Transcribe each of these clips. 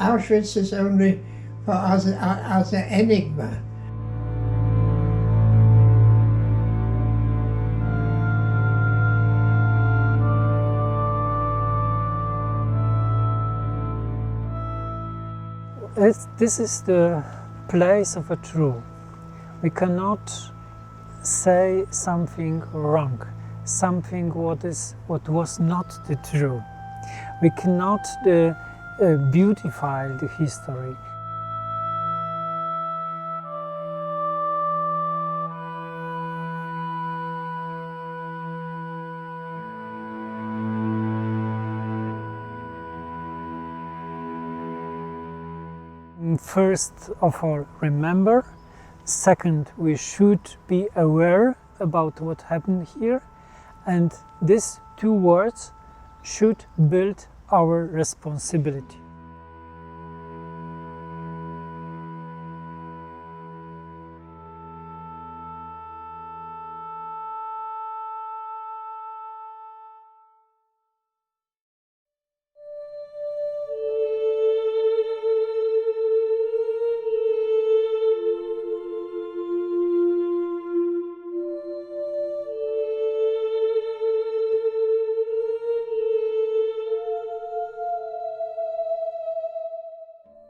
Auschwitz is only for us as an enigma. This is the place of a truth. We cannot say something wrong, something what was not the truth. We cannot beautify the history. First of all, remember. Second, we should be aware about what happened here. And these two words should build our responsibility.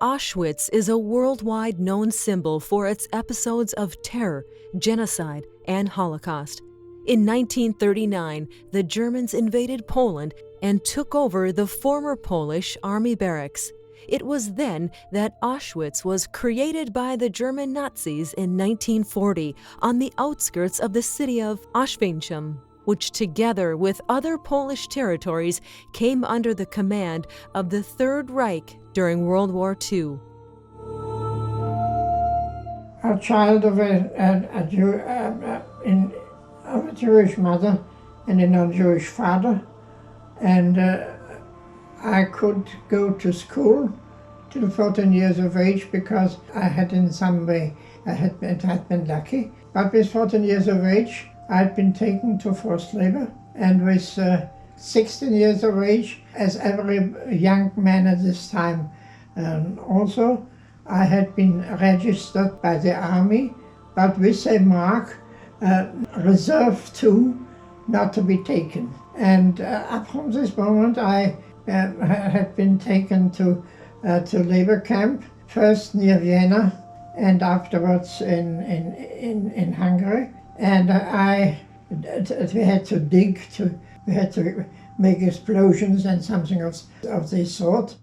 Auschwitz is a worldwide known symbol for its episodes of terror, genocide, and Holocaust. In 1939, the Germans invaded Poland and took over the former Polish army barracks. It was then that Auschwitz was created by the German Nazis in 1940 on the outskirts of the city of Auschwitz, which together with other Polish territories came under the command of the Third Reich during World War II. A child of a Jewish mother and a non-Jewish father, and I could go to school till 14 years of age because I had in some way, I had been lucky. But with 14 years of age, I had been taken to forced labor, and with 16 years of age, as every young man at this time also, I had been registered by the army, but with a mark reserved to not to be taken. And up from this moment, I had been taken to labor camp, first near Vienna and afterwards in Hungary. And we had to dig, we had to make explosions and something of this sort.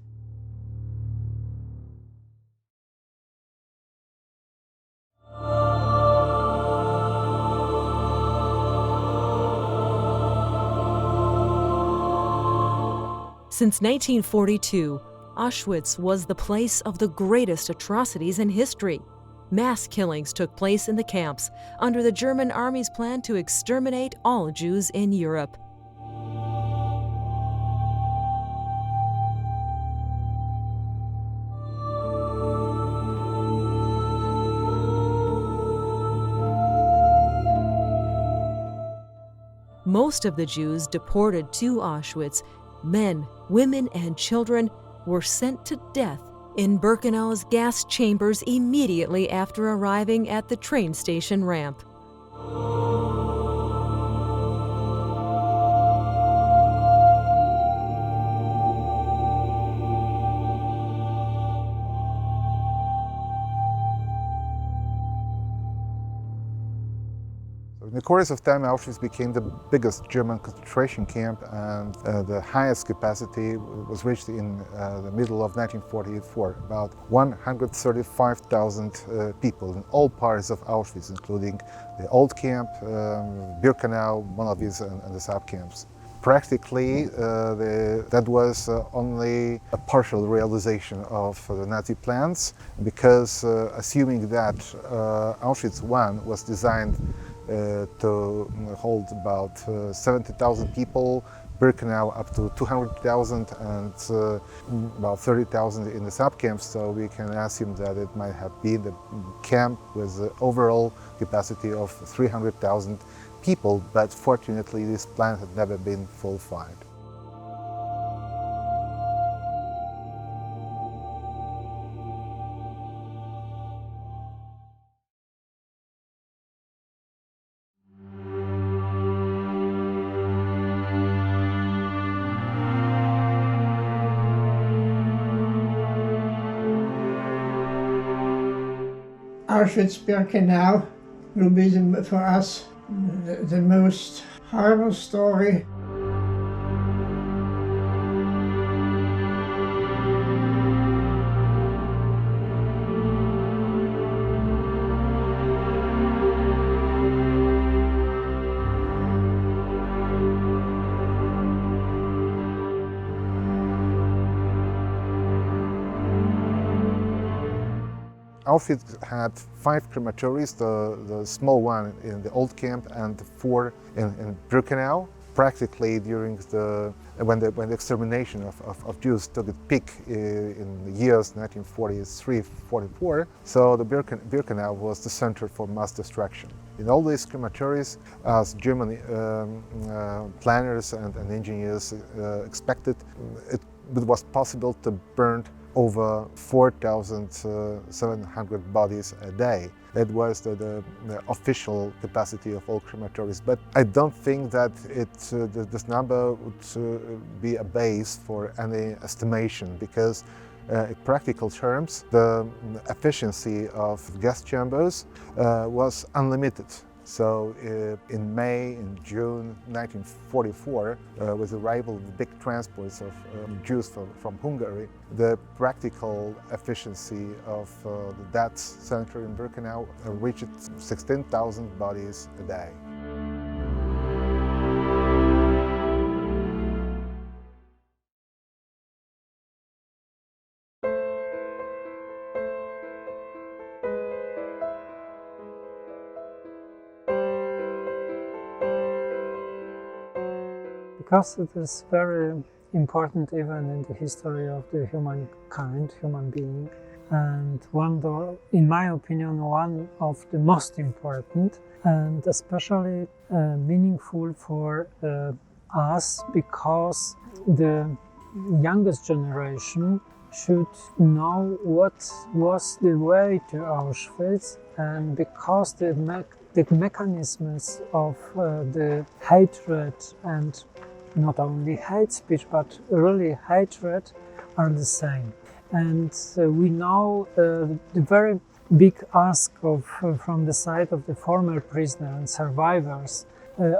Since 1942, Auschwitz was the place of the greatest atrocities in history. Mass killings took place in the camps under the German army's plan to exterminate all Jews in Europe. Most of the Jews deported to Auschwitz, men, women, and children, were sent to death in Birkenau's gas chambers immediately after arriving at the train station ramp. In the course of time, Auschwitz became the biggest German concentration camp, and the highest capacity was reached in the middle of 1944. About 135,000 people in all parts of Auschwitz, including the old camp, Birkenau, Monowitz, and the sub-camps. Practically, that was only a partial realization of the Nazi plans, because assuming that Auschwitz I was designed to hold about 70,000 people, Birkenau up to 200,000, and about 30,000 in the sub-camps, so we can assume that it might have been the camp with the overall capacity of 300,000 people, but fortunately this plan had never been fulfilled. Auschwitz-Birkenau will be for us the most horrible story. Auschwitz had 5 crematories, the small one in the old camp and 4 in Birkenau. Practically during when the extermination of Jews took its peak in the years 1943-44, so the Birkenau was the center for mass destruction. In all these crematories, as German planners and engineers expected, it was possible to burn over 4,700 bodies a day. That was the official capacity of all crematories. But I don't think that this number would be a base for any estimation, because in practical terms, the efficiency of gas chambers was unlimited. So in May and June 1944, with the arrival of the big transports of Jews from Hungary, the practical efficiency of that center in Birkenau reached 16,000 bodies a day. Because it is very important even in the history of the humankind, human being, and in my opinion, one of the most important, and especially meaningful for us, because the youngest generation should know what was the way to Auschwitz, and because the mechanisms of the hatred, and not only hate speech, but really hatred, are the same. And we know the very big ask from the side of the former prisoners and survivors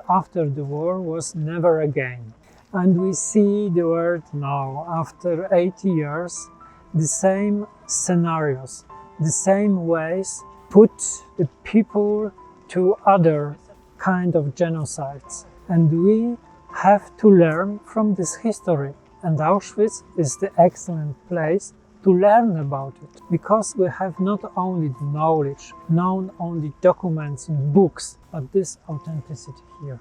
after the war was never again. And we see the world now, after 80 years, the same scenarios, the same ways put the people to other kind of genocides. And we have to learn from this history. And Auschwitz is the excellent place to learn about it, because we have not only the knowledge, not only documents and books, but this authenticity here.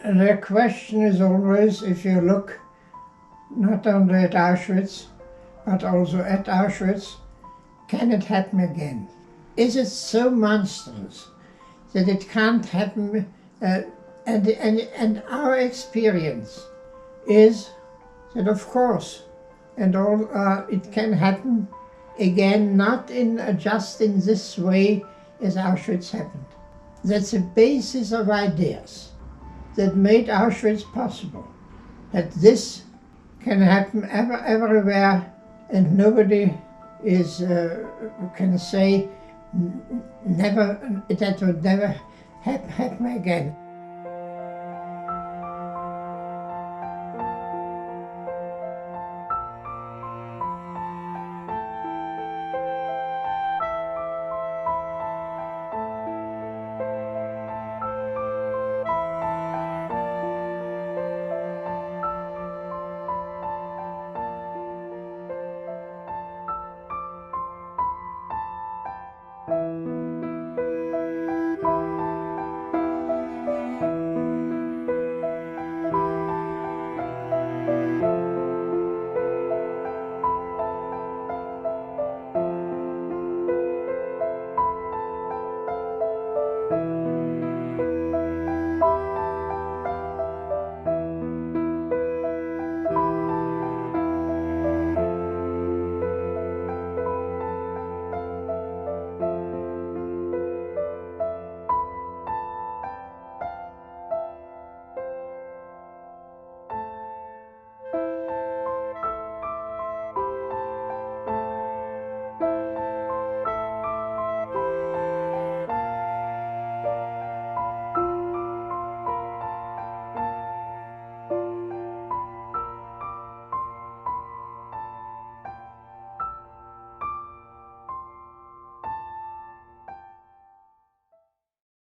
And the question is always, if you look not only at Auschwitz, but also at Auschwitz, can it happen again? Is it so monstrous that it can't happen? And our experience is that, of course, it can happen again, not just in this way as Auschwitz happened. That's a basis of ideas that made Auschwitz possible, that this can happen everywhere, and nobody can say that would never happen again.